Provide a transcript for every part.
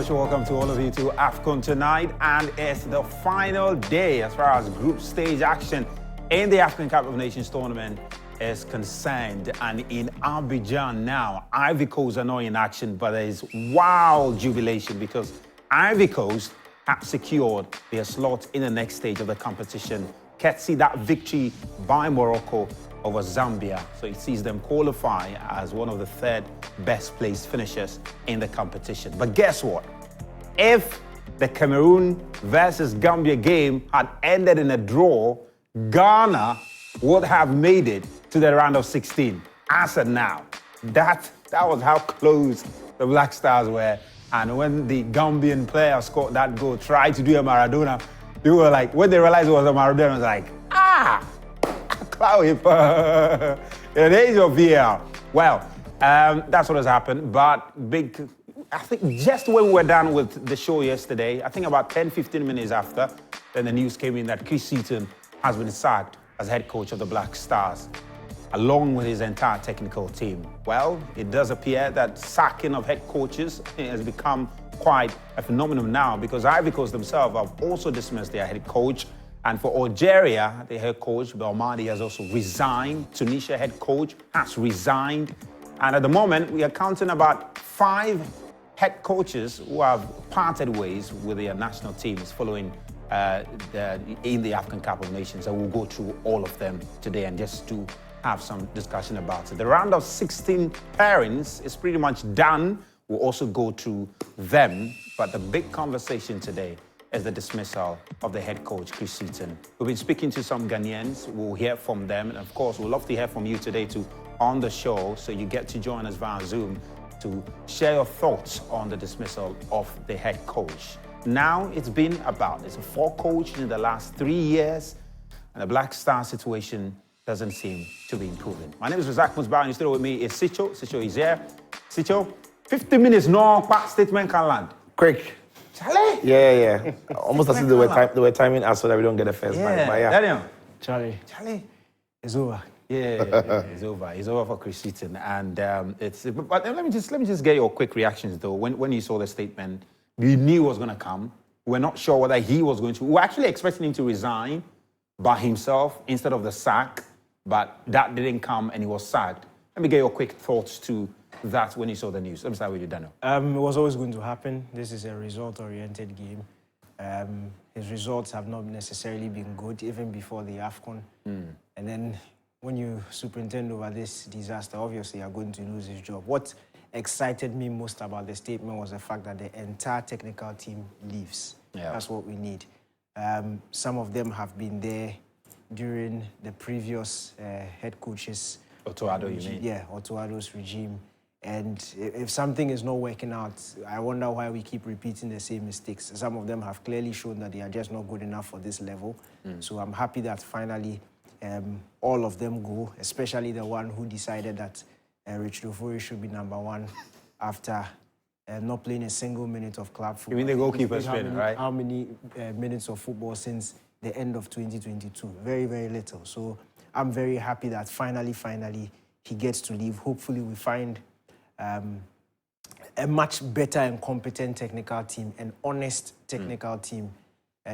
special welcome to all of you to AFCON tonight, and it's the final day as far as group stage action in the African Cup of Nations tournament is concerned. And in Abidjan now, Ivory Coast are not in action, but there is wild jubilation because Ivory Coast have secured their slot in the next stage of the competition, courtesy that victory by Morocco over Zambia. So it sees them qualify as one of the third best placed finishers in the competition. But guess what? If the Cameroon versus Gambia game had ended in a draw, Ghana would have made it to the round of 16. As of now, that was how close the Black Stars were. And when the Gambian player scored that goal, tried to do a Maradona, they were like, when they realized it was a Maradona, it was like, Cloud in the age of VAR. Well, that's what has happened. But I think just when we were done with the show yesterday, I think about 10-15 minutes after, then the news came in that Chris Seaton has been sacked as head coach of the Black Stars, along with his entire technical team. Well, it does appear that sacking of head coaches has become quite a phenomenon now, because Ivory Coast themselves have also dismissed their head coach. And for Algeria, the head coach, Belmadi, has also resigned. Tunisia head coach has resigned. And at the moment, we are counting about 5 head coaches who have parted ways with their national teams following in the African Cup of Nations. And we'll go through all of them today and just to have some discussion about it. The round of 16 pairings is pretty much done. We'll also go through them. But the big conversation today is the dismissal of the head coach, Chris Seaton. We've been speaking to some Ghanaians. We'll hear from them. And of course, we'd love to hear from you today too on the show. So you get to join us via Zoom to share your thoughts on the dismissal of the head coach. Now it's been it's a 4 coach in the last 3 years, and the Black Star situation doesn't seem to be improving. My name is Razak Musbah, and still with me is Sicho. Sicho is here. Sicho, 50 minutes, no part statement can land. Quick. Charlie? Yeah. Almost as if they were timing us so that we don't get the first bite. But yeah. Daniel? Charlie, it's over. Yeah, it's over. It's over for Chris Seaton. And but let me just get your quick reactions though. When you saw the statement, we knew it was going to come. We're not sure whether he was going to. We were actually expecting him to resign by himself instead of the sack, but that didn't come and he was sacked. Let me get your quick thoughts to that when you saw the news. Let me start with you, Daniel. It was always going to happen. This is a result-oriented game. His results have not necessarily been good, even before the AFCON. And then when you superintend over this disaster, obviously you're going to lose his job. What excited me most about the statement was the fact that the entire technical team leaves. Yeah. That's what we need. Some of them have been there during the previous head coaches. Otuado, you mean? Yeah, Otuado's regime. And if something is not working out, I wonder why we keep repeating the same mistakes. Some of them have clearly shown that they are just not good enough for this level. So I'm happy that finally all of them go, especially the one who decided that Rich Dufori should be #1 after not playing a single minute of club football. You mean the goalkeeper's been, right? How many minutes of football since the end of 2022? Very, very little. So I'm very happy that finally he gets to leave. Hopefully we find a much better and competent technical team, an honest technical team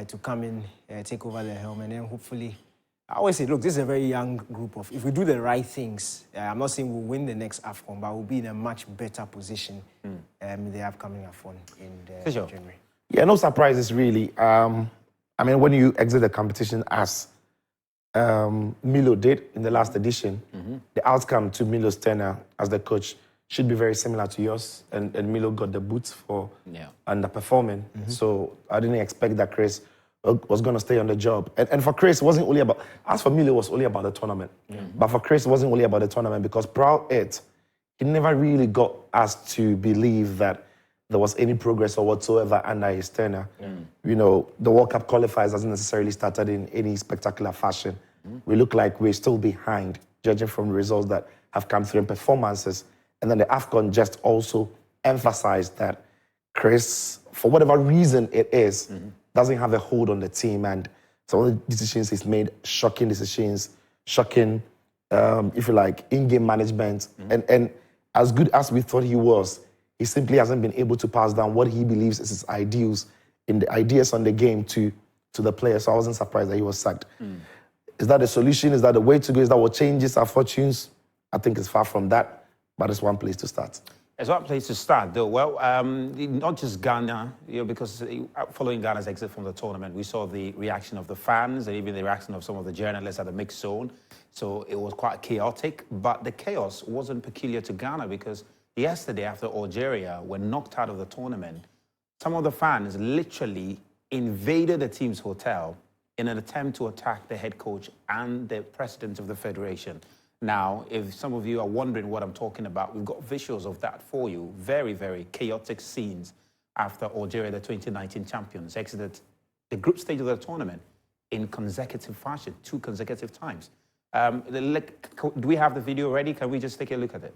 to come in, take over the helm, and then hopefully, I always say, look, this is a very young group of, if we do the right things, I'm not saying we'll win the next AFCON, but we'll be in a much better position in the upcoming AFCON in January. Yeah, no surprises really. I mean, when you exit the competition as Milo did in the last edition, the outcome to Milo's tenure as the coach should be very similar to yours, and Milo got the boots for underperforming. So I didn't expect that Chris was going to stay on the job. And for Chris, it wasn't only about, as for Milo, it was only about the tournament. But for Chris, it wasn't only about the tournament, because prior it, he never really got us to believe that there was any progress or whatsoever under his tenure. You know, the World Cup qualifiers hasn't necessarily started in any spectacular fashion. We look like we're still behind, judging from the results that have come through in performances. And then the AFCON just also emphasized that Chris, for whatever reason it is, doesn't have a hold on the team. And some of the decisions he's made, shocking decisions, shocking, if you like, in-game management. And as good as we thought he was, he simply hasn't been able to pass down what he believes is his ideals in the ideas on the game to the players. So I wasn't surprised that he was sacked. Is that the solution? Is that the way to go? Is that what changes our fortunes? I think it's far from that, but it's one place to start. It's one place to start, though. Well, not just Ghana, because following Ghana's exit from the tournament, we saw the reaction of the fans and even the reaction of some of the journalists at the mixed zone. So it was quite chaotic, but the chaos wasn't peculiar to Ghana because yesterday, after Algeria were knocked out of the tournament, some of the fans literally invaded the team's hotel in an attempt to attack the head coach and the president of the federation. Now, if some of you are wondering what I'm talking about, we've got visuals of that for you. Very, very chaotic scenes after Algeria, the 2019 champions, exited the group stage of the tournament in consecutive fashion, 2 consecutive times. Do we have the video ready? Can we just take a look at it?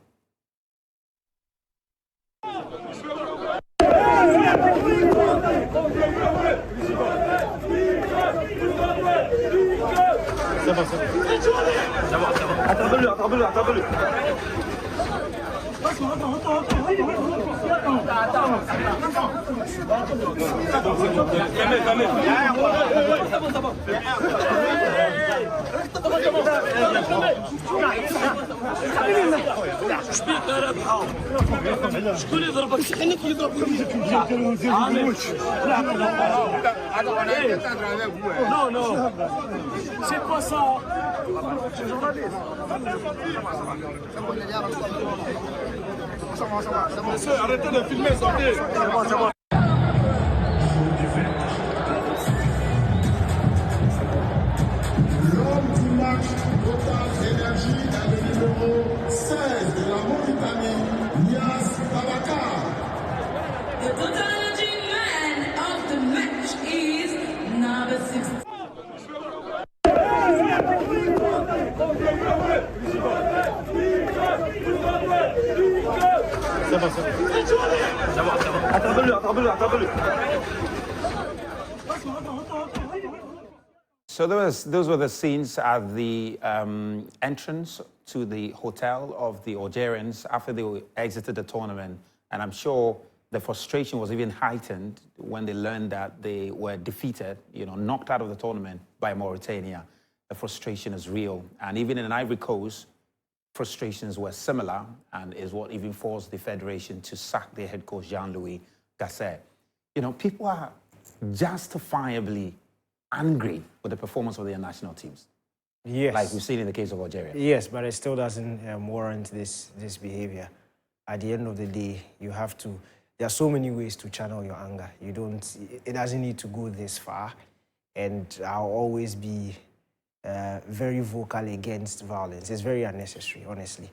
شكون يضربك؟ خليك يضربك. Non, non, c'est pas ça. Monsieur, arrêtez de filmer, sortez. C'est bon. L'homme du match, Total Énergie, est le numéro 16 de la Mauritanie, Nias Babakar. The Total Energy man of the match is number 6. So those were the scenes at the entrance to the hotel of the Algerians after they exited the tournament. And I'm sure the frustration was even heightened when they learned that they were defeated, knocked out of the tournament by Mauritania. The frustration is real. And even in Ivory Coast, frustrations were similar and is what even forced the federation to sack their head coach, Jean-Louis Gasset. People are justifiably angry with the performance of their national teams. Yes. Like we've seen in the case of Algeria. Yes, but it still doesn't warrant this behavior. At the end of the day, you have to. There are so many ways to channel your anger. It doesn't need to go this far. And I'll always be very vocal against violence. It's very unnecessary, honestly.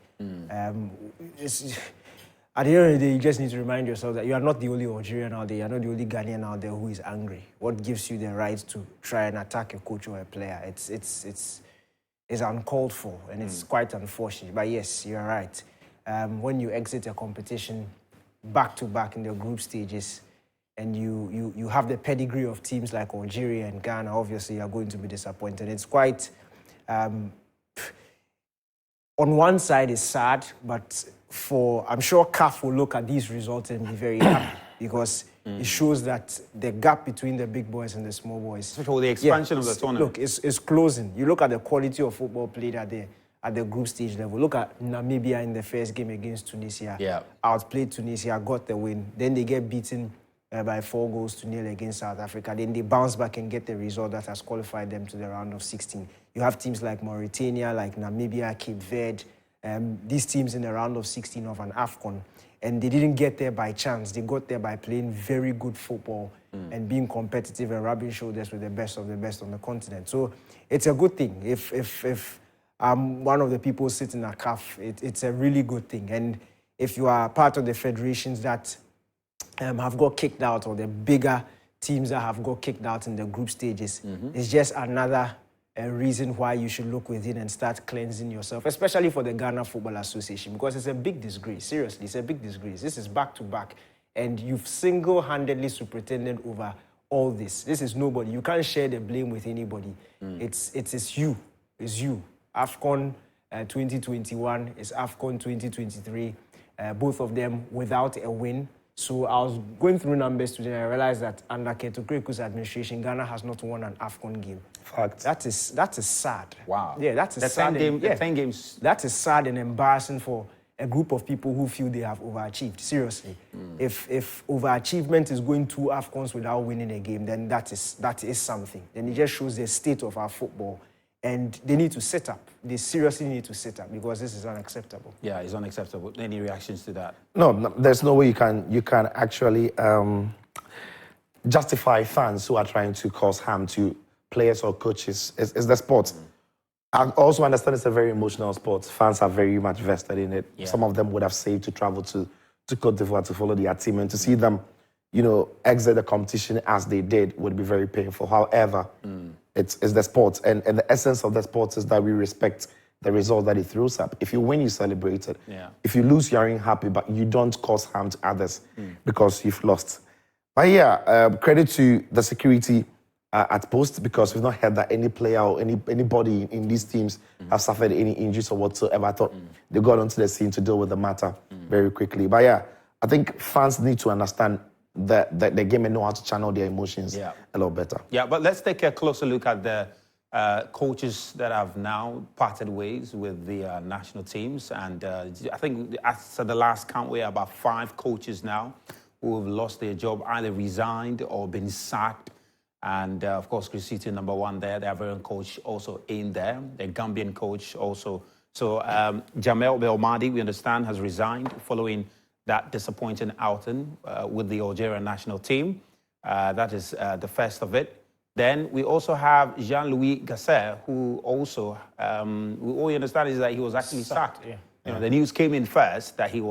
At the end of the day, you just need to remind yourself that you are not the only Algerian out there, you're not the only Ghanaian out there who is angry. What gives you the right to try and attack a coach or a player? It's uncalled for, and it's quite unfortunate. But yes, you're right. When you exit a competition back-to-back in the group stages, and you have the pedigree of teams like Algeria and Ghana, obviously you're going to be disappointed. It's quite... on one side, it's sad, but I'm sure CAF will look at these results and be very happy because it shows that the gap between the big boys and the small boys... So the expansion of the tournament. Look, it's closing. You look at the quality of football played at the group stage level. Look at Namibia in the first game against Tunisia. Yeah. Outplayed Tunisia, got the win. Then they get beaten by 4-0 against South Africa. Then they bounce back and get the result that has qualified them to the round of 16. You have teams like Mauritania, like Namibia, Cape Verde, these teams in the round of 16 of an AFCON. And they didn't get there by chance. They got there by playing very good football and being competitive and rubbing shoulders with the best of the best on the continent. So it's a good thing. If I'm one of the people sitting at CAF, it's a really good thing. And if you are part of the federations that have got kicked out, or the bigger teams that have got kicked out in the group stages, it's just another reason why you should look within and start cleansing yourself, especially for the Ghana Football Association, because it's a big disgrace. Seriously, it's a big disgrace. This is back-to-back, and you've single-handedly superintended over all this. This is nobody. You can't share the blame with anybody. It's you. It's you. AFCON 2021 is AFCON 2023. both of them without a win. So I was going through numbers today and I realized that under Keto Kreku's administration, Ghana has not won an AFCON game. Fact. That is sad. Wow. Yeah, that's The 10 games. That is sad and embarrassing for a group of people who feel they have overachieved. Seriously. If overachievement is going 2 AFCONs without winning a game, then that is something. Then it just shows the state of our football. And they need to sit up. They seriously need to sit up because this is unacceptable. Yeah, it's unacceptable. Any reactions to that? No, there's no way you can actually justify fans who are trying to cause harm to players or coaches. It's the sport. I also understand it's a very emotional sport. Fans are very much vested in it. Yeah. Some of them would have saved to travel to Cote d'Ivoire to follow their team, and to see them, exit the competition as they did would be very painful. However, it's the sport, and the essence of the sport is that we respect the result that it throws up. If you win, you celebrate it. Yeah. If you lose, you're happy, but you don't cause harm to others because you've lost. But yeah, credit to the security at post, because we've not heard that any player or anybody in these teams have suffered any injuries or whatsoever. I thought they got onto the scene to deal with the matter very quickly. But yeah, I think fans need to understand that the game and know how to channel their emotions a lot better. Yeah, but let's take a closer look at the coaches that have now parted ways with the national teams. And I think after the last count, we have about 5 coaches now who have lost their job, either resigned or been sacked. And of course, Chrisiti, number 1 there, the Ivorian coach also in there, the Gambian coach also. So Jamel Belmadi, we understand, has resigned following that disappointing outing with the Algerian national team. That is the first of it. Then we also have Jean-Louis Gasser, who also, all we understand is that he was actually sacked. Yeah. The news came in first that he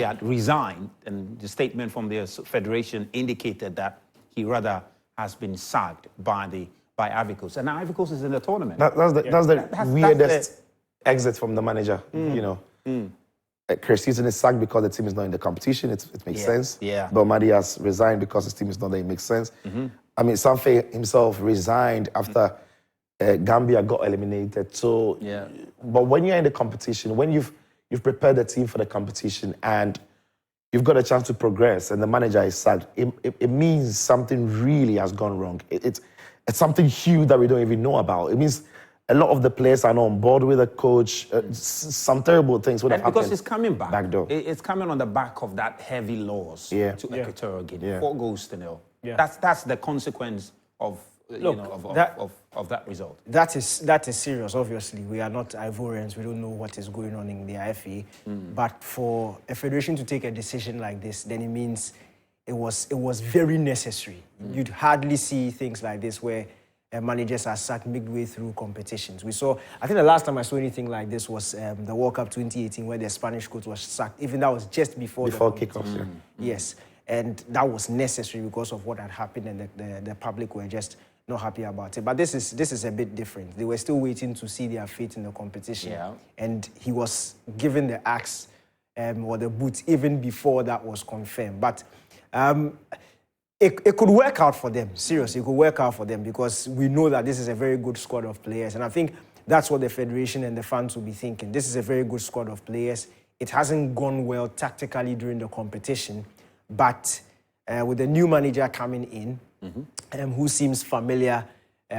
had resigned, and the statement from the federation indicated that he rather has been sacked by Ivory Coast. And Ivory Coast is in the tournament. That's the weirdest exit from the manager, Chris Houston is sacked because the team is not in the competition. It makes sense. Yeah. Belmadi has resigned because his team is not there. It makes sense. I mean, Sanfe himself resigned after Gambia got eliminated. So, but when you're in the competition, when you've prepared the team for the competition and you've got a chance to progress, and the manager is sacked, it means something really has gone wrong. It's something huge that we don't even know about. It means a lot of the players are not on board with the coach. Some terrible things would have happened. Because it's coming back. Door. It's coming on the back of that heavy loss to Equatorial Guinea. 4 goals to 0. Yeah. That's the consequence of that result. That is serious. Obviously, we are not Ivorians. We don't know what is going on in the IFA. But for a federation to take a decision like this, then it means it was very necessary. You'd hardly see things like this where managers are sacked midway through competitions. We saw, I think the last time I saw anything like this was the World Cup 2018, where the Spanish coach was sacked. Even that was just before kickoff. Yes, and that was necessary because of what had happened, and the public were just not happy about it. But this is a bit different. They were still waiting to see their fate in the competition, and he was given the axe or the boot even before that was confirmed. But it could work out for them. Seriously, it could work out for them because we know that this is a very good squad of players. And I think that's what the federation and the fans will be thinking. This is a very good squad of players. It hasn't gone well tactically during the competition, but with the new manager coming in, who seems familiar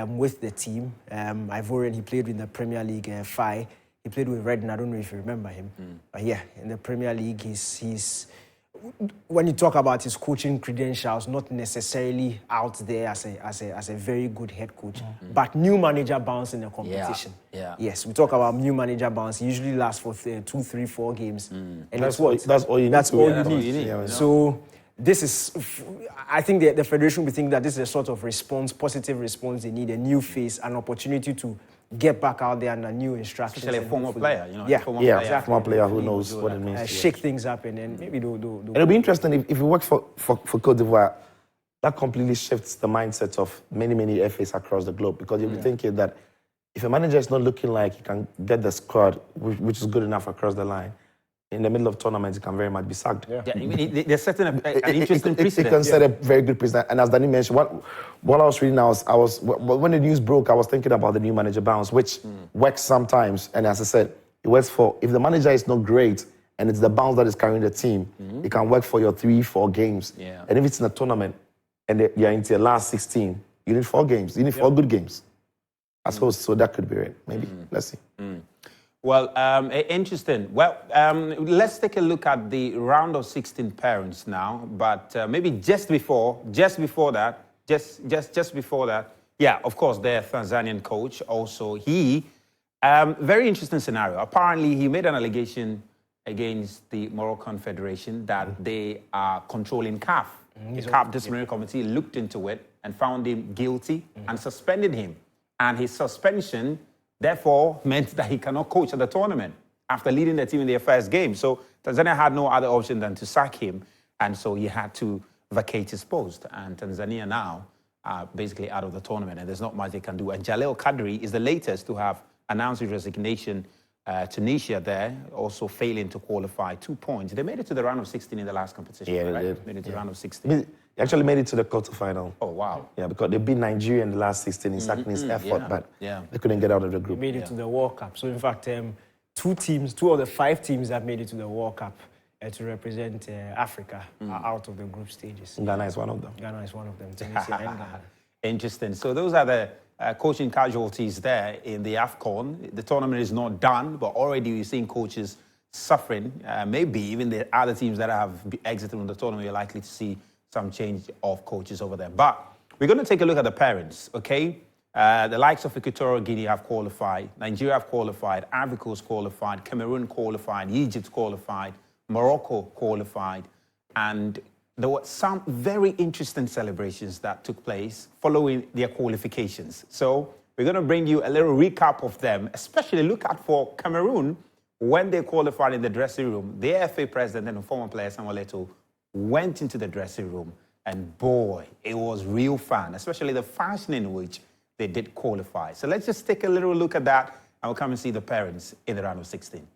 with the team, Ivorian, he played in the Premier League, Fai. He played with Redden. I don't know if you remember him. But yeah, in the Premier League, he's when you talk about his coaching credentials, not necessarily out there as a very good head coach, but new manager bounce in the competition. Yes, we talk about new manager bounce. He usually lasts for 2, 3, 4 games, and that's all you need. That's all you need. So this is, I think the federation will think that this is a sort of response, positive response. They need a new face, an opportunity to get back out there under new instructions. Especially a former player, former player who knows what it means. Shake things up and then maybe do. It'll be interesting if you work for Cote d'Ivoire, that completely shifts the mindset of many FAs across the globe, because you'll be thinking that if a manager is not looking like he can get the squad, which is good enough across the line, in the middle of tournaments, he can very much be sacked. They're setting an interesting precedent. It can set a very good precedent. And as Danny mentioned, what I was reading, when the news broke, I was thinking about the new manager bounce, which works sometimes. And as I said, it works if the manager is not great and it's the bounce that is carrying the team, it can work for your 3-4 games. Yeah. And if it's in a tournament and you're into your last 16, you need 4 games. You need 4 good games. I suppose so. That could be it. Maybe. Let's see. Well, interesting. Well, let's take a look at the round of 16 parents now. But maybe just before that, yeah, of course, their Tanzanian coach also. He, very interesting scenario. Apparently, he made an allegation against the Moroccan Federation that they are controlling CAF. The CAF disciplinary committee looked into it and found him guilty and suspended him. And his suspension, therefore, meant that he cannot coach at the tournament after leading the team in their first game. So Tanzania had no other option than to sack him. And so he had to vacate his post. And Tanzania now are basically out of the tournament, and there's not much they can do. And Jaleel Kadri is the latest to have announced his resignation. Tunisia there also failing to qualify, 2 points. They made it to the round of 16 in the last competition. Yeah, they right? did. Made it to the round of 16. They actually made it to the quarterfinal. Oh, wow. Yeah, because they beat Nigeria in the last 16 in Sakni's effort, but they couldn't get out of the group. Made it to the World Cup. So in fact, 2 of the 5 teams that made it to the World Cup to represent Africa are out of the group stages. Ghana is one of them. Ghana is one of them. Tunisia and Ghana. Interesting. So those are the coaching casualties there in the AFCON. The tournament is not done, but already we're seeing coaches suffering. Maybe even the other teams that have exited from the tournament, you're likely to see some change of coaches over there. But we're going to take a look at the parents, okay? The likes of Equatorial Guinea have qualified, Nigeria have qualified, Ivory Coast qualified, Cameroon qualified, Egypt qualified, Morocco qualified, and there were some very interesting celebrations that took place following their qualifications. So we're going to bring you a little recap of them, especially look at for Cameroon when they qualified in the dressing room. The FA president and former player Samuel Eto'o went into the dressing room, and boy, it was real fun, especially the fashion in which they did qualify. So let's just take a little look at that, and we'll come and see the parents in the round of 16.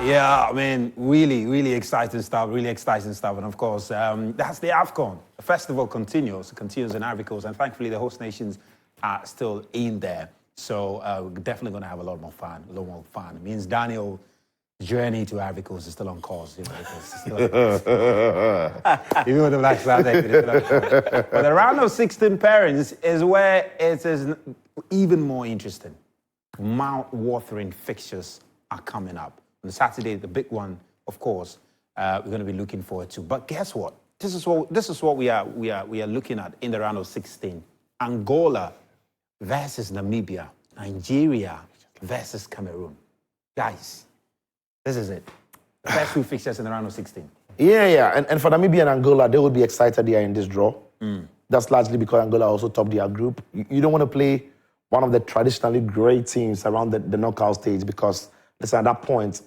Yeah, I mean, really exciting stuff, And of course, that's the AFCON. The festival continues in Ivory Coast, and thankfully the host nations are still in there. So we're definitely going to have a lot more fun. It means Daniel's journey to Ivory Coast is still on course. You know, it's still on course. Even with the Black Stars, but the round of 16 pairings is where it is even more interesting. Mouth-watering fixtures are coming up. On Saturday, the big one, of course, we're going to be looking forward to. But guess what? This is what we are looking at in the round of 16. Angola versus Namibia. Nigeria versus Cameroon. Guys, this is it. The first two fixtures in the round of 16. Yeah. And for Namibia and Angola, they will be excited here in this draw. That's largely because Angola also topped their group. You don't want to play one of the traditionally great teams around the knockout stage because, listen, at that point,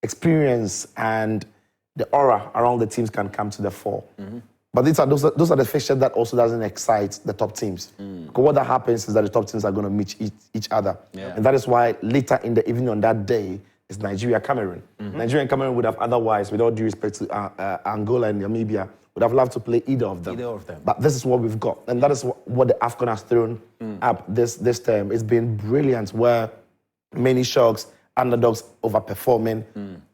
experience and the aura around the teams can come to the fore. But those are the fixtures that also doesn't excite the top teams. Because what that happens is that the top teams are going to meet each other. Yeah. And that is why later in the evening on that day, it's Nigeria-Cameroon. Nigeria and Cameroon would have otherwise, with all due respect to Angola and Namibia, would have loved to play either of them. But this is what we've got. And that is what the AFCON has thrown up this term. It's been brilliant where many shocks, underdogs overperforming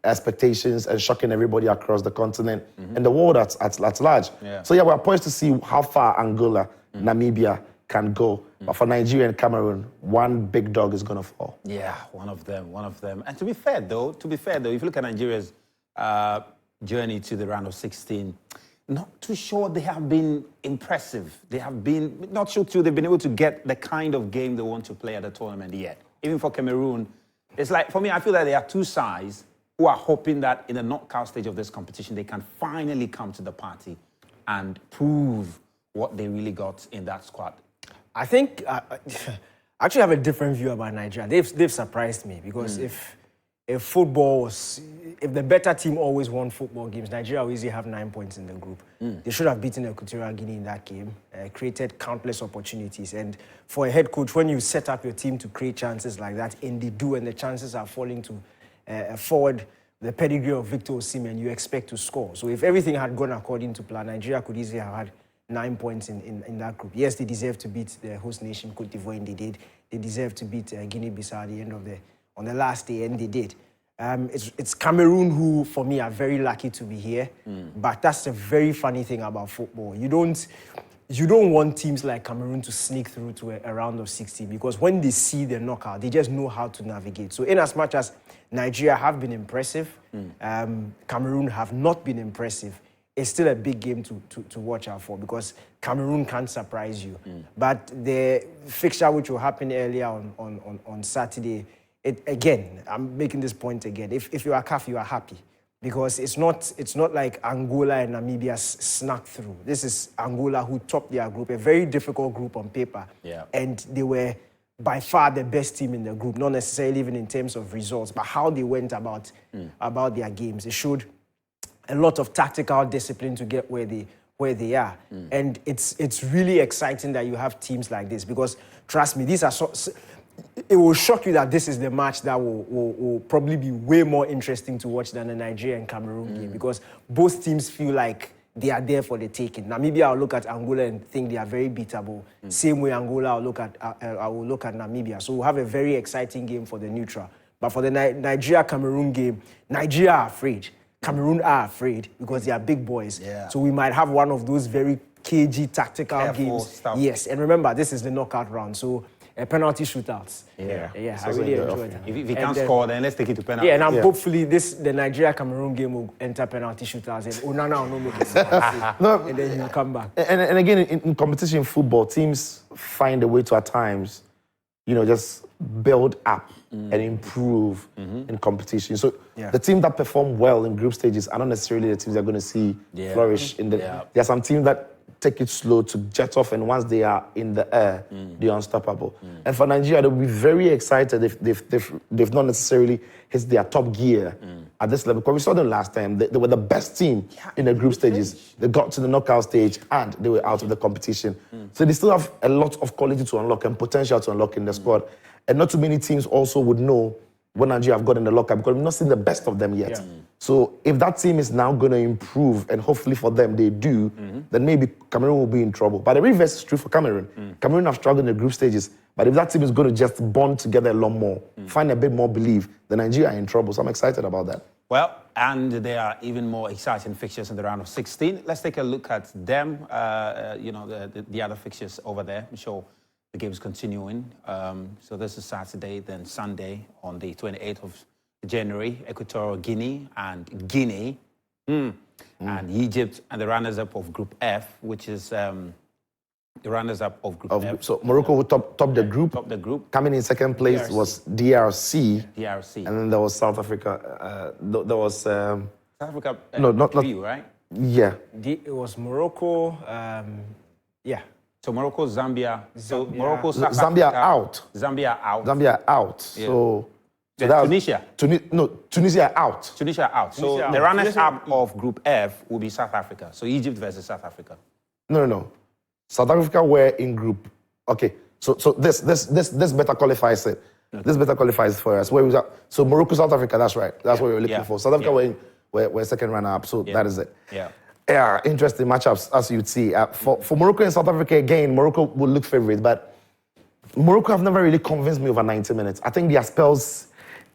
expectations and shocking everybody across the continent and the world at large. Yeah. So we're poised to see how far Angola, Namibia can go. But for Nigeria and Cameroon, one big dog is going to fall. Yeah, one of them. And to be fair though, if you look at Nigeria's journey to the round of 16, not too sure they have been impressive. They have been, not sure too, they've been able to get the kind of game they want to play at the tournament yet. Even for Cameroon, it's like, for me, I feel that there are two sides who are hoping that in the knockout stage of this competition, they can finally come to the party and prove what they really got in that squad. I think I actually have a different view about Nigeria. They've surprised me because if the better team always won football games, Nigeria will easily have 9 points in the group. They should have beaten Equatorial Guinea in that game, created countless opportunities. And for a head coach, when you set up your team to create chances like that, and they do, and the chances are falling to forward the pedigree of Victor Osimhen, you expect to score. So if everything had gone according to plan, Nigeria could easily have had 9 points in that group. Yes, they deserve to beat the host nation, Cote d'Ivoire, and they did. They deserve to beat Guinea-Bissau at the end of on the last day, and they did. It's Cameroon who, for me, are very lucky to be here. But that's a very funny thing about football. You don't want teams like Cameroon to sneak through to a round of 16 because when they see the knockout, they just know how to navigate. So in as much as Nigeria have been impressive, Cameroon have not been impressive, it's still a big game to watch out for because Cameroon can't surprise you. But the fixture which will happen earlier on Saturday, again, I'm making this point again. If you are CAF, you are happy because it's not like Angola and Namibia snuck through. This is Angola who topped their group, a very difficult group on paper. Yeah. And they were by far the best team in the group, not necessarily even in terms of results, but how they went about their games. It showed a lot of tactical discipline to get where they are. And it's really exciting that you have teams like this because, trust me, these are it will shock you that this is the match that will probably be way more interesting to watch than the Nigeria and Cameroon game because both teams feel like they are there for the taking. Namibia, I'll look at Angola and think they are very beatable. Same way Angola, I will look at Namibia. So we'll have a very exciting game for the neutral. But for the Nigeria-Cameroon game, Nigeria are afraid. Cameroon are afraid because they are big boys. Yeah. So we might have one of those very cagey tactical games. Stuff. Yes, and remember, this is the knockout round. So penalty shootouts. Yeah. I really enjoyed that. If you can't score, then let's take it to penalty. Yeah, and hopefully the Nigeria-Cameroon game will enter penalty shootouts and Onana will not make it. And then he'll come back. And again, in competition football, teams find a way to at times, just build up and improve in competition. So the teams that perform well in group stages are not necessarily the teams that are going to see flourish. There are some teams that take it slow to jet off, and once they are in the air, they're unstoppable. And for Nigeria, they'll be very excited if they've not necessarily hit their top gear at this level. Because we saw them last time. They were the best team in the group stages. They got to the knockout stage and they were out of the competition. So they still have a lot of quality to unlock and potential to unlock in the squad. And not too many teams also would know what Nigeria have got in the locker because we've not seen the best of them yet. So if that team is now going to improve, and hopefully for them they do, then maybe Cameroon will be in trouble. But the reverse is true for Cameroon. Cameroon have struggled in the group stages. But if that team is going to just bond together a lot more, find a bit more belief, then Nigeria are in trouble. So I'm excited about that. Well, and there are even more exciting fixtures in the round of 16. Let's take a look at them, the other fixtures over there. I'm sure the game is continuing. So this is Saturday, then Sunday on the 28th of January, Equatorial Guinea and Guinea, and Egypt, and the runners-up of Group F, which is the runners-up of Group F. So Morocco will top the group. Top the group. Coming in second place was DRC. DRC. And then there was South Africa. There was... South Africa, not you, right? Yeah. It was Morocco, yeah. So Morocco, Zambia. So Zambia. Morocco, South Zambia Africa, out. Zambia out. Zambia out. Yeah. So Then that was- Tunisia. Tunisia out. Tunisia out. So Tunisia the out. runners-up of Group F will be South Africa. So Egypt versus South Africa. No. South Africa were in group. Okay. So this better qualifies it. Okay. This better qualifies for us. Where was that? So Morocco, South Africa. That's right. That's what we were looking for. South Africa were second runner-up. So that is it. Yeah. Yeah, interesting matchups, as you'd see. For Morocco and South Africa, again, Morocco will look favorite, but Morocco have never really convinced me over 90 minutes. I think their spells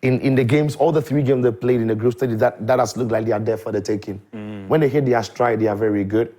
in the games, all the 3 games they played in the group stage, that has looked like they are there for the taking. When they hit their stride, they are very good.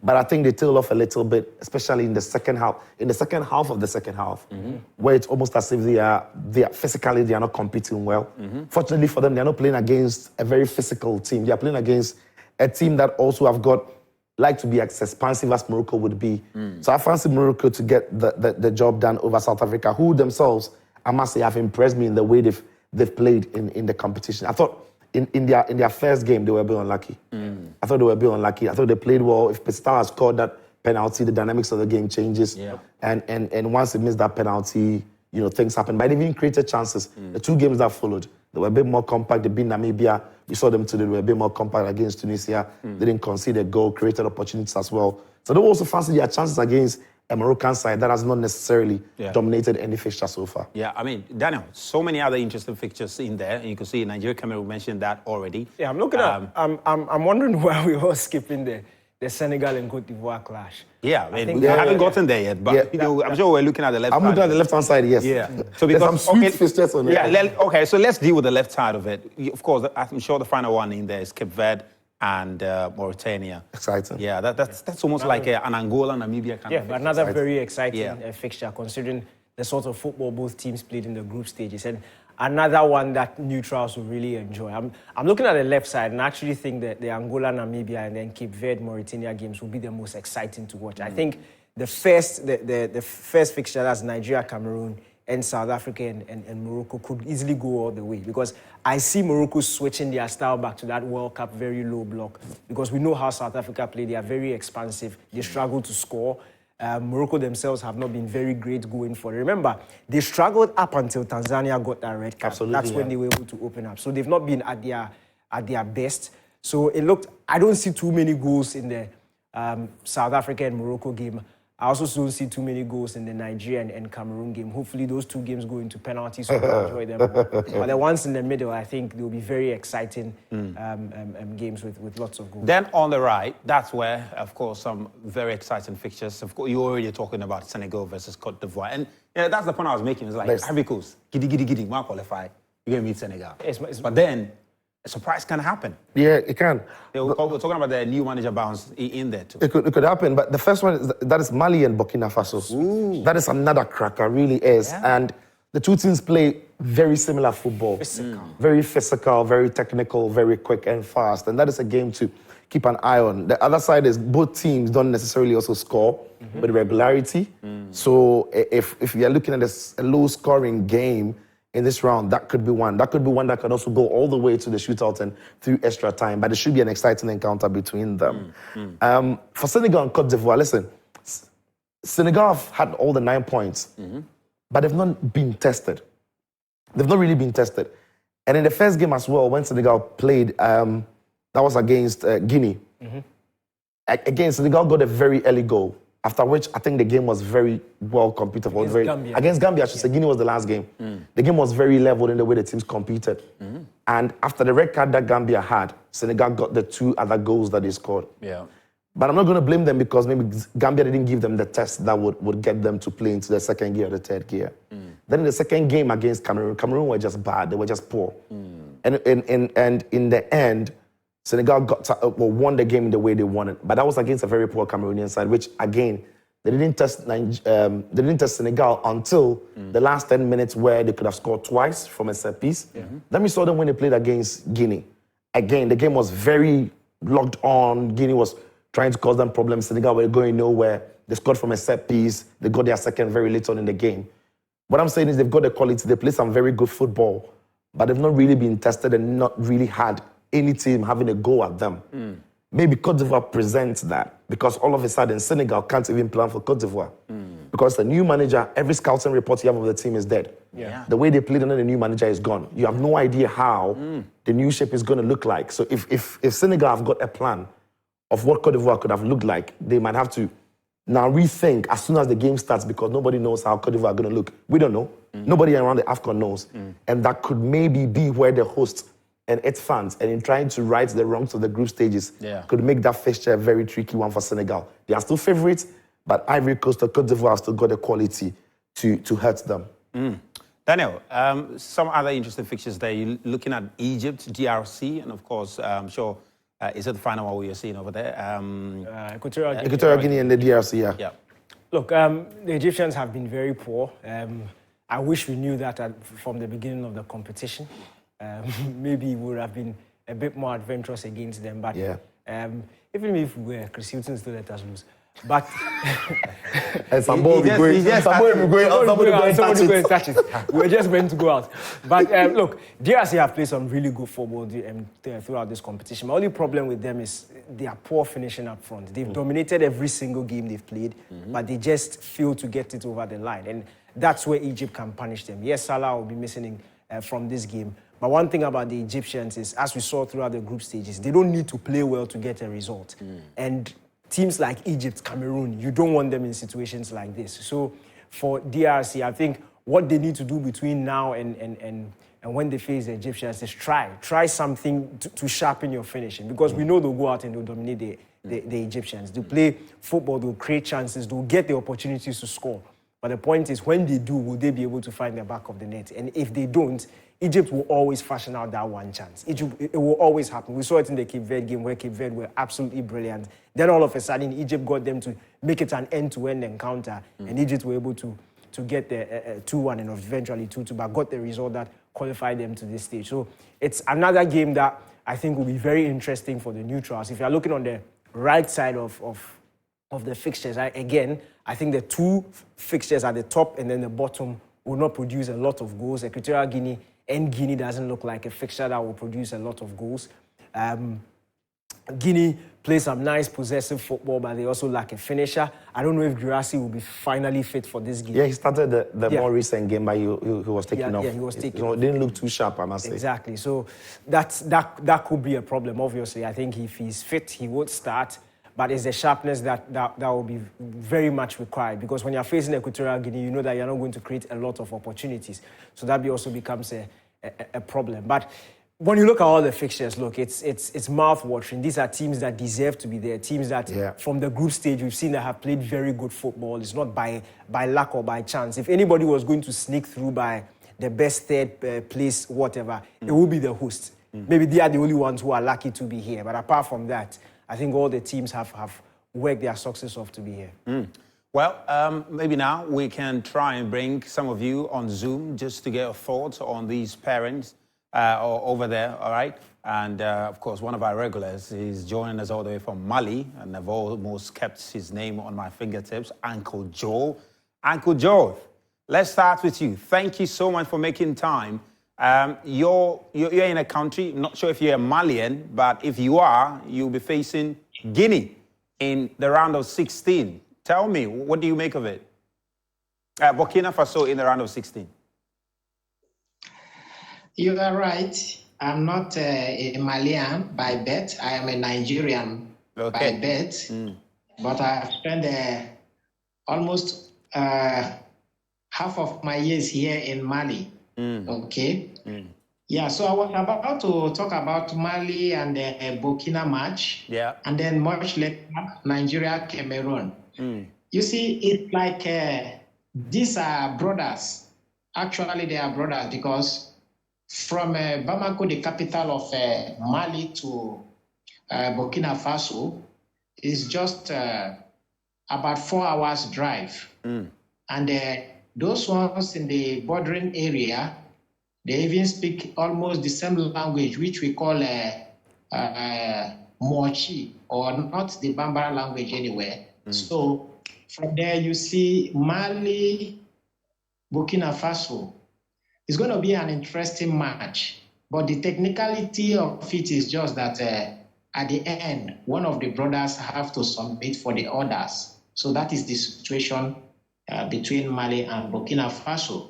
But I think they tail off a little bit, especially in the second half. In the second half of the second half, where it's almost as if they are physically, they are not competing well. Fortunately for them, they are not playing against a very physical team. They are playing against a team that also have got, like to be as expansive as Morocco would be. So I fancy Morocco to get the job done over South Africa, who themselves, I must say, have impressed me in the way they've played in the competition. I thought in their first game, they were a bit unlucky. I thought they were a bit unlucky. I thought they played well. If Pistol scored that penalty, the dynamics of the game changes. Yeah. And once they missed that penalty, things happen. But they even created chances. The 2 games that followed, they were a bit more compact. They beat Namibia. We saw them today. They were a bit more compact against Tunisia. They didn't concede a goal, created opportunities as well. So they also fancy their chances against a Moroccan side that has not necessarily dominated any fixture so far. Yeah, I mean, Daniel, so many other interesting fixtures in there. And you can see Nigeria, Cameroon, mentioned that already. Yeah, I'm looking at. I'm wondering why we were skipping the Senegal and Cote d'Ivoire clash. Yeah, I mean, think we haven't gotten there yet, but I'm sure we're looking at the left I'm side. looking at the left-hand side, yes. Yeah. So there's some sweet fixtures on it. Yeah, so let's deal with the left side of it. Of course, I'm sure the final one in there is Cape Verde and Mauritania. Exciting. Yeah, that's almost like an Angola, Namibia kind of But another very exciting Yeah. fixture, considering the sort of football both teams played in the group stages. And another one that neutrals will really enjoy. I'm looking at the left side and I actually think that the Angola, Namibia, and then Cape Verde, Mauritania games will be the most exciting to watch. I think the first fixture, that's Nigeria, Cameroon, and South Africa and Morocco, could easily go all the way, because I see Morocco switching their style back to that World Cup very low block, because we know how South Africa play. They are very expansive. They struggle to score. Morocco themselves have not been very great going for it. Remember, they struggled up until Tanzania got that red card. Absolutely, That's when they were able to open up. So they've not been at their best. So it looked, I don't see too many goals in the South Africa and Morocco game. I also don't see too many goals in the Nigeria and Cameroon game. Hopefully those 2 games go into penalties so we'll enjoy them. But the ones in the middle, I think they'll be very exciting games with lots of goals. Then on the right, that's where, of course, some very exciting fixtures. Of course, you're already talking about Senegal versus Cote d'Ivoire. And that's the point I was making. It's like, Ivory Coast, giddy, might qualify. You're going to meet Senegal. But then, a surprise can happen. Yeah, it can. We're talking about the new manager bounce in there too. It could happen, but the first one is Mali and Burkina Faso. Ooh. That is another cracker, really is. Yeah. And the 2 teams play very similar football. Very physical, very technical, very quick and fast. And that is a game to keep an eye on. The other side is both teams don't necessarily also score with regularity. So if you're looking at a low-scoring game in this round, that could be one. That could be one that can also go all the way to the shootout and through extra time. But it should be an exciting encounter between them. For Senegal and Cote d'Ivoire, listen, Senegal have had all the 9 points, but they've not been tested. They've not really been tested. And in the first game as well, when Senegal played, that was against Guinea. Again, Senegal got a very early goal. After which, I think the game was very well competed. Against Gambia, I should say. Guinea was the last game. The game was very level in the way the teams competed. And after the red card that Gambia had, Senegal got the 2 other goals that they scored. Yeah. But I'm not going to blame them because maybe Gambia didn't give them the test that would get them to play into the second gear or the third gear. Then in the second game against Cameroon were just bad. They were just poor. And in the end, Senegal won the game the way they won it. But that was against a very poor Cameroonian side, which, again, they didn't test Senegal until the last 10 minutes where they could have scored twice from a set piece. Then we saw them when they played against Guinea. Again, the game was very locked on. Guinea was trying to cause them problems. Senegal were going nowhere. They scored from a set piece. They got their second very late on in the game. What I'm saying is they've got the quality. They play some very good football, but they've not really been tested and not really had any team having a go at them. Maybe Cote d'Ivoire presents that because all of a sudden Senegal can't even plan for Cote d'Ivoire because the new manager, every scouting report you have of the team is dead. The way they played under the new manager is gone. You have no idea how the new shape is going to look like. So if Senegal have got a plan of what Cote d'Ivoire could have looked like, they might have to now rethink as soon as the game starts because nobody knows how Cote d'Ivoire are going to look. We don't know. Nobody around the AFCON knows. And that could maybe be where the host and its fans, and in trying to right the wrongs of the group stages, could make that fixture a very tricky one for Senegal. They are still favourites, but Ivory Coast or Cote d'Ivoire have still got the quality to hurt them. Daniel, some other interesting fixtures there. You're looking at Egypt, DRC, and of course, I'm sure, is it the final one we are seeing over there? Equatorial Guinea and the DRC, yeah. Look, the Egyptians have been very poor. I wish we knew that from the beginning of the competition. Maybe we would have been a bit more adventurous against them. But even if we were, Chris Hilton still let us lose. But and somebody will go and touch it. We're just going to go out. But look, DRC have played some really good football throughout this competition. My only problem with them is they are poor finishing up front. They've dominated every single game they've played, but they just fail to get it over the line. And that's where Egypt can punish them. Yes, Salah will be missing from this game. But one thing about the Egyptians is, as we saw throughout the group stages, they don't need to play well to get a result. And teams like Egypt, Cameroon, you don't want them in situations like this. So for DRC, I think what they need to do between now and when they face the Egyptians is try something to sharpen your finishing, because we know they'll go out and they'll dominate the Egyptians. They'll play football, they'll create chances, they'll get the opportunities to score. But the point is, when they do, will they be able to find the back of the net? And if they don't, Egypt will always fashion out that one chance. It will always happen. We saw it in the Cape Verde game where Cape Verde were absolutely brilliant. Then all of a sudden, Egypt got them to make it an end-to-end encounter, and Egypt were able to get the 2-1 and eventually 2-2, but got the result that qualified them to this stage. So it's another game that I think will be very interesting for the neutrals. If you're looking on the right side of the fixtures, I think the 2 fixtures at the top and then the bottom will not produce a lot of goals. Equatorial Guinea and Guinea doesn't look like a fixture that will produce a lot of goals. Guinea plays some nice possessive football, but they also lack a finisher. I don't know if Guirassy will be finally fit for this game. Yeah, he started the more recent game, but he was taken off. Yeah, he was taken off. It didn't look too sharp, I must say. Exactly. So that could be a problem. Obviously, I think if he's fit, he would start. But it's the sharpness that will be very much required, because when you're facing Equatorial Guinea, you know that you're not going to create a lot of opportunities. So that also becomes a problem. But when you look at all the fixtures, look, it's mouth-watering. These are teams that deserve to be there, teams that from the group stage we've seen that have played very good football. It's not by luck or by chance. If anybody was going to sneak through by the best third place, whatever, it will be the host. Maybe they are the only ones who are lucky to be here. But apart from that, I think all the teams have worked their success off to be here. Well, maybe now we can try and bring some of you on Zoom just to get your thoughts on these pairings over there, all right? And, of course, one of our regulars is joining us all the way from Mali, and I've almost kept his name on my fingertips, Uncle Joe. Uncle Joe, let's start with you. Thank you so much for making time. You're in a country, not sure if you're a Malian, but if you are, you'll be facing Guinea in the round of 16. Tell me, what do you make of it? Burkina Faso in the round of 16. You are right. I'm not a Malian by birth. I am a Nigerian by birth. But I have spent almost half of my years here in Mali. Okay. Yeah, so I was about to talk about Mali and the Burkina match. Yeah. And then much later, Nigeria, Cameroon. You see, it's like these are brothers. Actually, they are brothers because from Bamako, the capital of Mali, to Burkina Faso is just about 4 hours drive. And those ones in the bordering area, they even speak almost the same language, which we call Mochi, or not the Bambara language anywhere. So from there, you see Mali, Burkina Faso. It's going to be an interesting match. But the technicality of it is just that at the end, one of the brothers have to submit for the others. So that is the situation between Mali and Burkina Faso.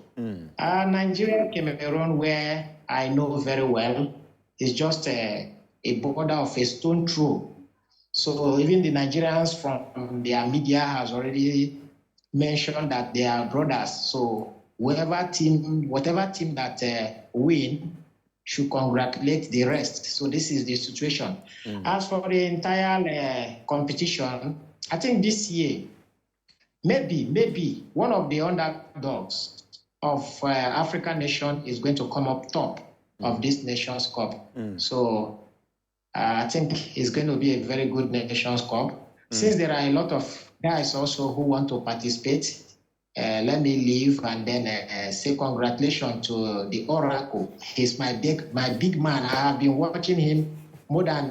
Nigeria, Cameroon, where I know very well, is just a border of a stone throw. So even the Nigerians from their media has already mentioned that they are brothers. So whatever team that win should congratulate the rest. So this is the situation. As for the entire competition, I think this year, maybe one of the underdogs of African nation is going to come up top of this Nations Cup. So I think it's going to be a very good Nations Cup. Since there are a lot of guys also who want to participate, let me leave and then say congratulations to the Oracle. He's my big man. I have been watching him more than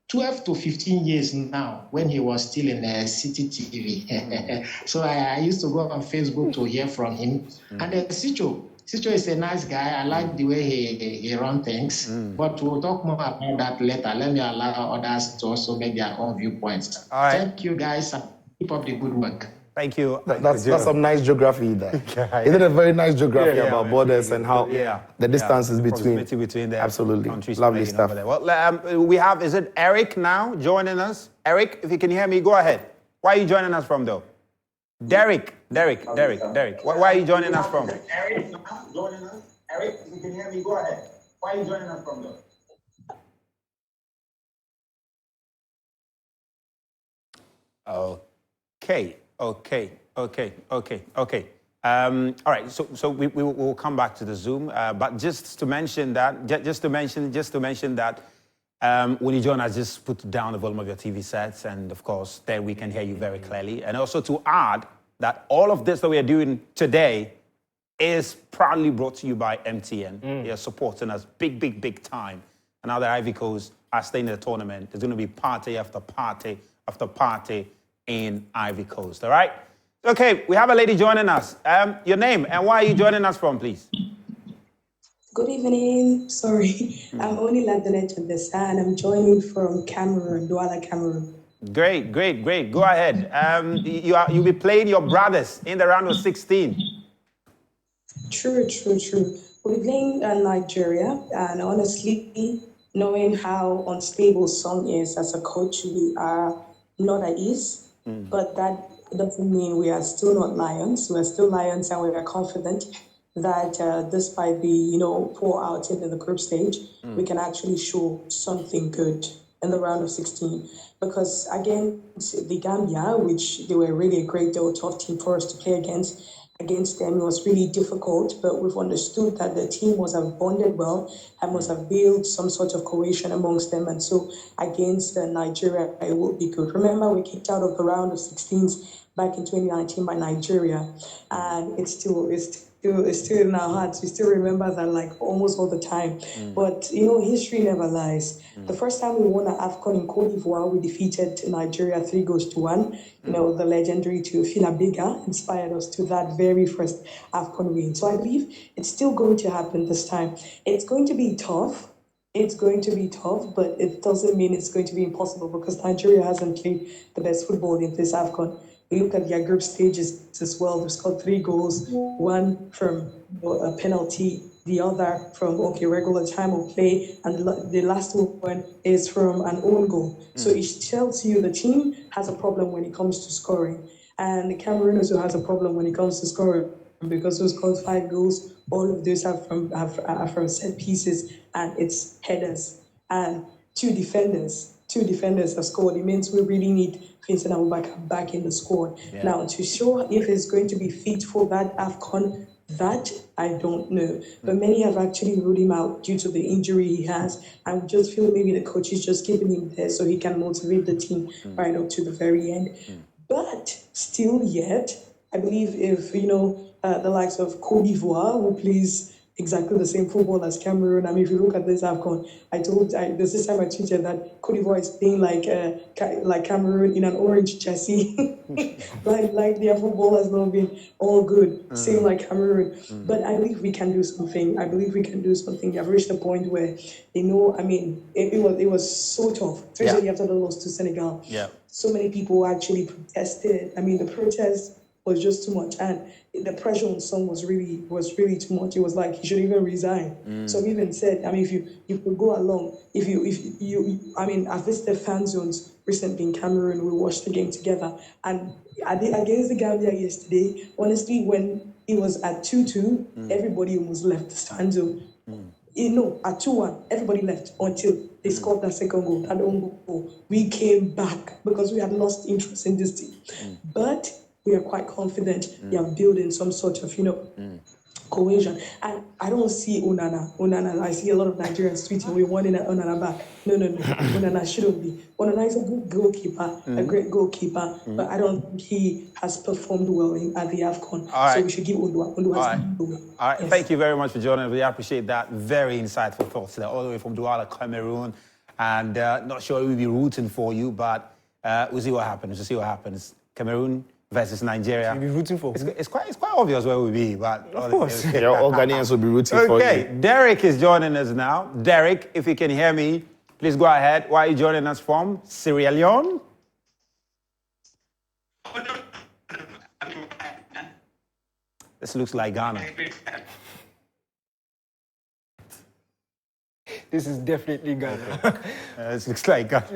12 to 15 years now when he was still in City TV. So I used to go on Facebook to hear from him. And Sicho is a nice guy. I like the way he runs things. But we'll talk more about that later. Let me allow others to also make their own viewpoints. All right. Thank you, guys. And keep up the good work. Thank you. That's some nice geography there. Isn't it a very nice geography about borders and how the distances between the absolutely countries lovely playing stuff. over there. Well, we have, is it Eric now joining us? Eric, if you can hear me, go ahead. Where are you joining us from, though? Derek. Where are you joining us from? Eric, joining us. Eric, if you can hear me, go ahead. Where are you joining us from, though? Okay. All right. So we will come back to the Zoom. But just to mention that, when you join us, just put down the volume of your TV sets, and of course, then we can hear you very clearly. And also to add that all of this that we are doing today is proudly brought to you by MTN. They are supporting us big time. And now the Ivory Coast are staying in the tournament. There's going to be party after party after party in Ivory Coast. All right. Okay, we have a lady joining us. Your name and where are you joining us from, please? Good evening. Sorry, I'm only Londonette on this and I'm joining from Cameroon, Douala, Cameroon. Great. Go ahead. You'll be playing your brothers in the round of 16. True. We'll be playing Nigeria, and honestly, knowing how unstable Song is as a coach, we are not at ease. But that doesn't mean we are still not lions. We are still lions, and we are confident that despite the poor outing in the group stage, we can actually show something good in the round of 16. Because against the Gambia, which they were really a great deal tough team for us to play against them, it was really difficult, but we've understood that the team must have bonded well and must have built some sort of cohesion amongst them. And so against Nigeria, it will be good. Remember, we kicked out of the round of 16s back in 2019 by Nigeria, and it's still in our hearts. We still remember that like almost all the time. But history never lies. The first time we won an AFCON in Cote d'Ivoire, we defeated Nigeria 3-1. The legendary Teofila Biga inspired us to that very first AFCON win. So I believe it's still going to happen this time. It's going to be tough. But it doesn't mean it's going to be impossible because Nigeria hasn't played the best football in this AFCON. We look at their group stages as well. They've scored 3 goals, one from a penalty. the other from regular time of play, and the last one is from an own goal. So it tells you the team has a problem when it comes to scoring, and Cameroon also has a problem when it comes to scoring, because who scored 5 goals, all of those are from set pieces, and it's headers, and two defenders have scored. It means we really need Vincent Abubakar back in the squad. Yeah. Now, to show if he's going to be fit for that AFCON, that I don't know. But many have actually ruled him out due to the injury he has. I would just feel maybe the coach is just keeping him there so he can motivate the team right up to the very end. But still yet, I believe if, the likes of Côte d'Ivoire, who plays exactly the same football as Cameroon. I mean, if you look at this AFCON, there's this time I tweeted that Côte d'Ivoire is playing like Cameroon in an orange jersey. like their football has not been all good, same like Cameroon. But I believe we can do something. I've reached a point where, it was so tough, especially after the loss to Senegal. Yeah. So many people actually protested. I mean, the protest was just too much, and the pressure on Son was really too much. It was like he should even resign. So we even said, if you could go along, I've visited fan zones recently in Cameroon. We watched the game together, and against the Gambia yesterday, honestly, when it was at 2-2, everybody almost left the fan zone. At 2-1, everybody left until they scored that second goal, that own goal. We came back because we had lost interest in this team. But we are quite confident they are building some sort of, cohesion. And I don't see Onana. I see a lot of Nigerians tweeting, we want Onana back. No. Onana shouldn't be. Onana is a good goalkeeper, a great goalkeeper, but I don't think he has performed well at the AFCON. All right. So we should give Ondua. All right. Yes. Thank you very much for joining us. We appreciate that. Very insightful thoughts there, all the way from Douala, Cameroon. And not sure we'll be rooting for you, but we'll see what happens. Cameroon versus Nigeria. You'll be rooting for? It's quite obvious where we'll be, but of course. All Ghanaians will be rooting for you. Okay, Derek is joining us now. Derek, if you can hear me, please go ahead. Where are you joining us from? Sierra Leone? This looks like Ghana. This is definitely Ghana. This looks like Ghana.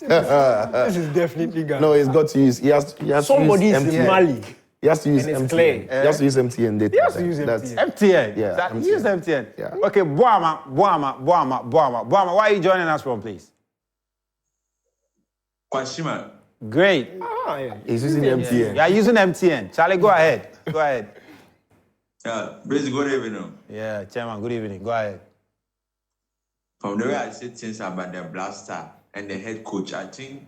This is definitely Ghana. No, he's got to use. He has Somebody to is use in MTN. Mali. He has to use And it's MTN. clear. He has to use MTN data. He has to use That's- MTN. MTN. Yeah, MTN. Use MTN. Yeah. Okay, Boama. Where are you joining us from, please? Kwashima. Great. Yeah. He's using MTN. You are using MTN. Charlie, go ahead. Praise good evening. Yeah, Chairman, good evening. Go ahead. From the way I say things about the blaster and the head coach, I think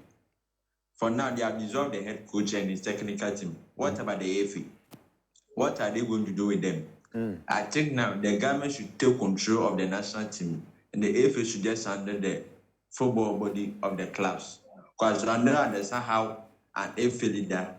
for now they have dissolved the head coach and his technical team. What about the AFA? What are they going to do with them? I think now the government should take control of the national team and the AFA should just handle the football body of the clubs. Because I don't understand how an AFA leader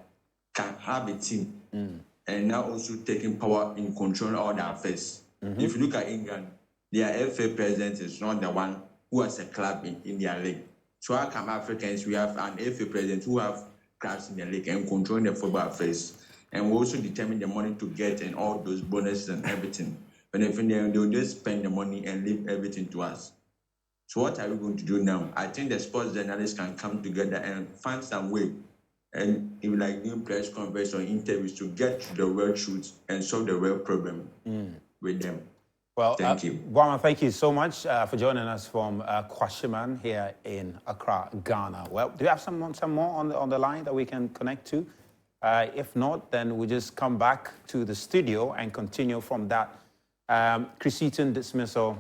can have a team and now also taking power in controlling all the affairs. If you look at England, their FA president is not the one who has a club in their league. So how come Africans, we have an FA president who have clubs in the league and controlling the football affairs? And we also determine the money to get and all those bonuses and everything. But if they'll just spend the money and leave everything to us. So what are we going to do now? I think the sports journalists can come together and find some way and even like new press conference or interviews to get to the real truth and solve the real problem with them. Well, thank you. Boama, thank you so much for joining us from Kwashiman here in Accra, Ghana. Well, do you have some more on the line that we can connect to? If not, then we'll just come back to the studio and continue from that Chris Eaton dismissal,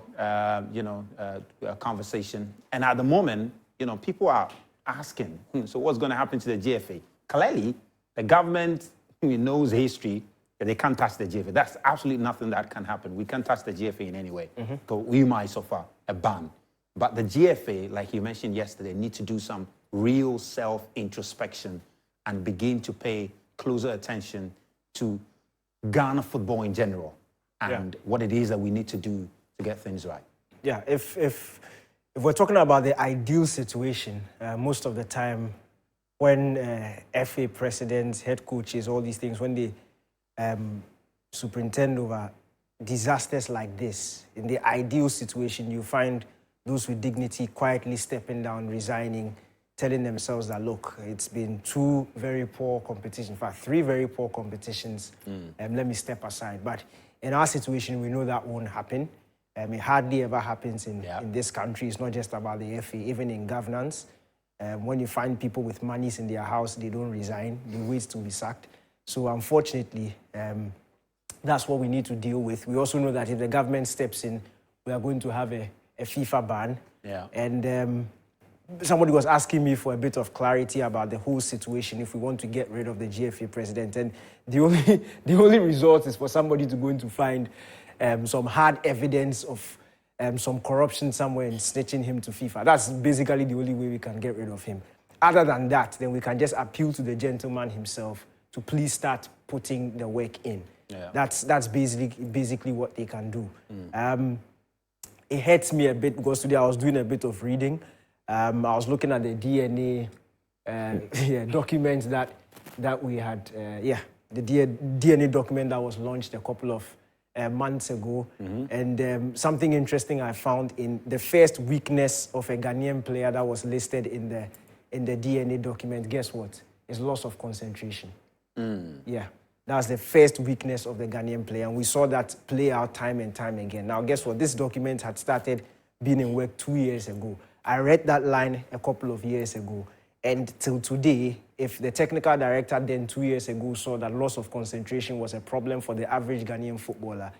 conversation. And at the moment, people are asking, so what's going to happen to the GFA? Clearly, the government knows history. They can't touch the GFA. That's absolutely nothing that can happen. We can't touch the GFA in any way. So we might suffer a ban. But the GFA, like you mentioned yesterday, need to do some real self-introspection and begin to pay closer attention to Ghana football in general and what it is that we need to do to get things right. Yeah, if we're talking about the ideal situation, most of the time when FA presidents, head coaches, all these things, when they superintend over disasters like this, in the ideal situation, you find those with dignity quietly stepping down, resigning, telling themselves that, look, it's been 2 very poor competitions, in fact, 3 very poor competitions, let me step aside. But in our situation, we know that won't happen. It hardly ever happens in this country. It's not just about the FA, even in governance. When you find people with monies in their house, they don't resign, they wait to be sacked. So unfortunately, that's what we need to deal with. We also know that if the government steps in, we are going to have a FIFA ban. Yeah. And somebody was asking me for a bit of clarity about the whole situation if we want to get rid of the GFA president. And the only result is for somebody to go in to find some hard evidence of some corruption somewhere and snitching him to FIFA. That's basically the only way we can get rid of him. Other than that, then we can just appeal to the gentleman himself to please start putting the work in. Yeah. That's basically what they can do. It hurts me a bit because today I was doing a bit of reading. I was looking at the DNA document that we had. The DNA document that was launched a couple of months ago. And something interesting I found in the first weakness of a Ghanaian player that was listed in the DNA document. Guess what? It's loss of concentration. Yeah. That's the first weakness of the Ghanaian player, and we saw that play out time and time again. Now, guess what? This document had started being in work 2 years ago. I read that line a couple of years ago, and till today, if the technical director then 2 years ago saw that loss of concentration was a problem for the average Ghanaian footballer,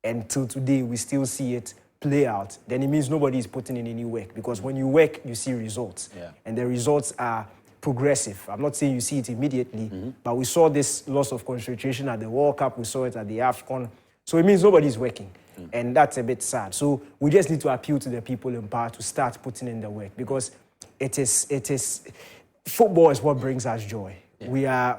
and till today we still see it play out, then it means nobody is putting in any work, because when you work, you see results, and the results are progressive. I'm not saying you see it immediately, but we saw this loss of concentration at the World Cup, we saw it at the AFCON, so it means nobody's working, and that's a bit sad. So we just need to appeal to the people in power to start putting in the work, because football is what brings us joy. We are,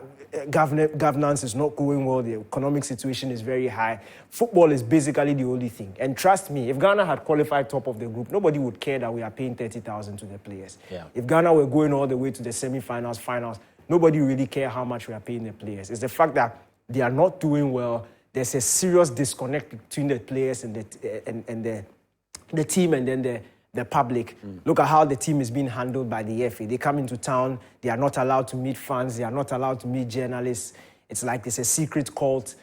governance is not going well, the economic situation is very high. Football is basically the only thing. And trust me, if Ghana had qualified top of the group, nobody would care that we are paying 30,000 to the players. If Ghana were going all the way to the semi-finals, finals, nobody really care how much we are paying the players. It's the fact that they are not doing well. There's a serious disconnect between the players and the team and then the public. Look at how the team is being handled by the FA. They come into town, they are not allowed to meet fans, they are not allowed to meet journalists. It's like it's a secret cult.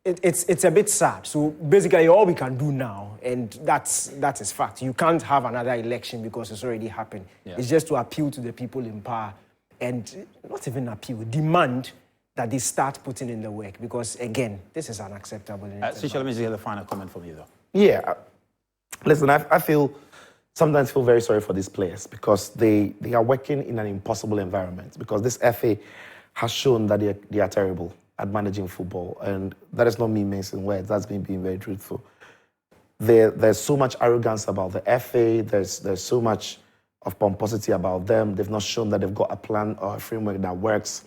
It's a bit sad. So basically all we can do now, and that is fact, you can't have another election because it's already happened. It's just to appeal to the people in power, and not even appeal, demand that they start putting in the work, because again, this is unacceptable. Sisha, let me just get the final comment from you though. Yeah, listen, I sometimes feel very sorry for these players, because they are working in an impossible environment, because this FA has shown that they are terrible at managing football, and that is not me mincing words, that's me being very truthful. There's so much arrogance about the FA, there's so much of pomposity about them. They've not shown that they've got a plan or a framework that works.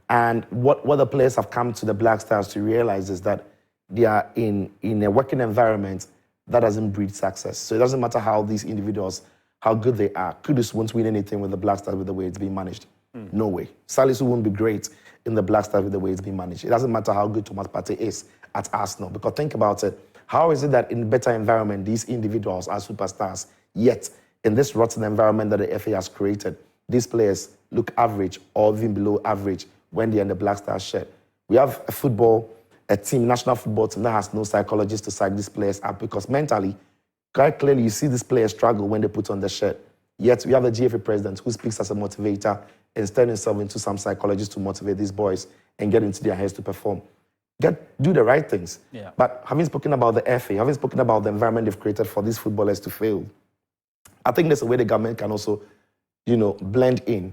And what the players have come to the Black Stars to realize is that they are in a working environment that doesn't breed success. So it doesn't matter how these individuals, how good they are. Kudus won't win anything with the Black Stars with the way it's being managed. No way. Salisu won't be great in the Black Stars with the way it's being managed. It doesn't matter how good Thomas Partey is at Arsenal. Because think about it. How is it that in a better environment, these individuals are superstars, yet in this rotten environment that the FA has created, these players look average or even below average when they're in the Black Stars shirt? We have a team, national football team, that has no psychologist to psych these players up, because mentally, quite clearly, you see these players struggle when they put on the shirt. Yet we have a GFA president who speaks as a motivator and turns himself into some psychologist to motivate these boys and get into their heads to perform. Do the right things. But having spoken about the FA, having spoken about the environment they've created for these footballers to fail, I think there's a way the government can also, blend in.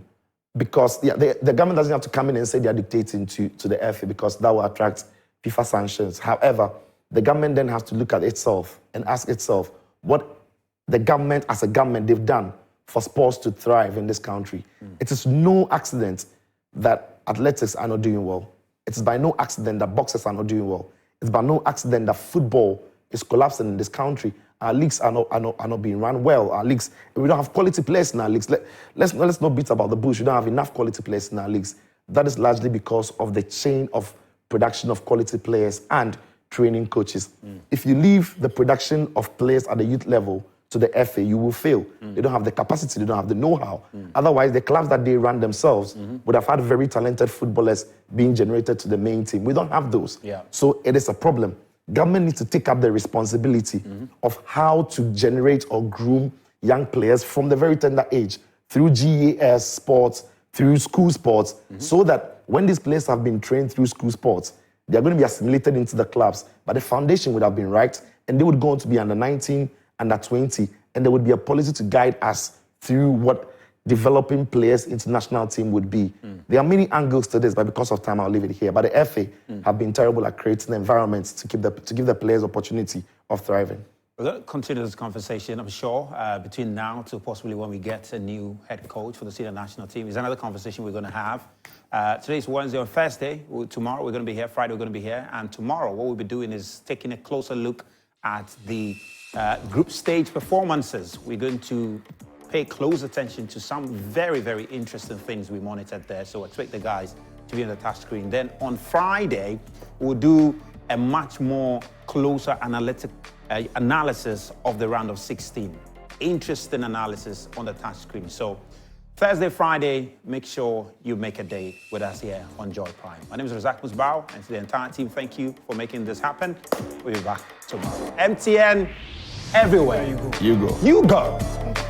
Because the government doesn't have to come in and say they're dictating to the FA, because that will attract FIFA sanctions. However, the government then has to look at itself and ask itself what the government, as a government, they've done for sports to thrive in this country. It is no accident that athletics are not doing well. It is by no accident that boxers are not doing well. It's by no accident that football is collapsing in this country. Our leagues are not being run well. Our leagues, we don't have quality players in our leagues. Let's not beat about the bush. We don't have enough quality players in our leagues. That is largely because of the chain of production of quality players and training coaches. If you leave the production of players at the youth level to the FA, you will fail. They don't have the capacity, they don't have the know-how. Otherwise, the clubs that they run themselves would have had very talented footballers being generated to the main team. We don't have those. Yeah. So it is a problem. Government needs to take up the responsibility of how to generate or groom young players from the very tender age through GAS sports, through school sports, so that when these players have been trained through school sports, they are going to be assimilated into the clubs. But the foundation would have been right, and they would go on to be under 19, under 20, and there would be a policy to guide us through what developing players international team would be. There are many angles to this, but because of time, I'll leave it here. But the FA have been terrible at creating environments to give the players opportunity of thriving. We're going to continue this conversation, I'm sure, between now to possibly when we get a new head coach for the senior national team. It's another conversation we're going to have. Today's Wednesday. On Thursday, tomorrow we're going to be here, Friday we're going to be here, and tomorrow what we'll be doing is taking a closer look at the group stage performances. We're going to pay close attention to some very, very interesting things we monitored there, so expect the guys to be on the touch screen. Then on Friday, we'll do a much more closer analysis of the round of 16. Interesting analysis on the touch screen. So Thursday, Friday, make sure you make a day with us here on Joy Prime. My name is Razak Musbao, and to the entire team, thank you for making this happen. We'll be back tomorrow. MTN, everywhere you go. You go. You go.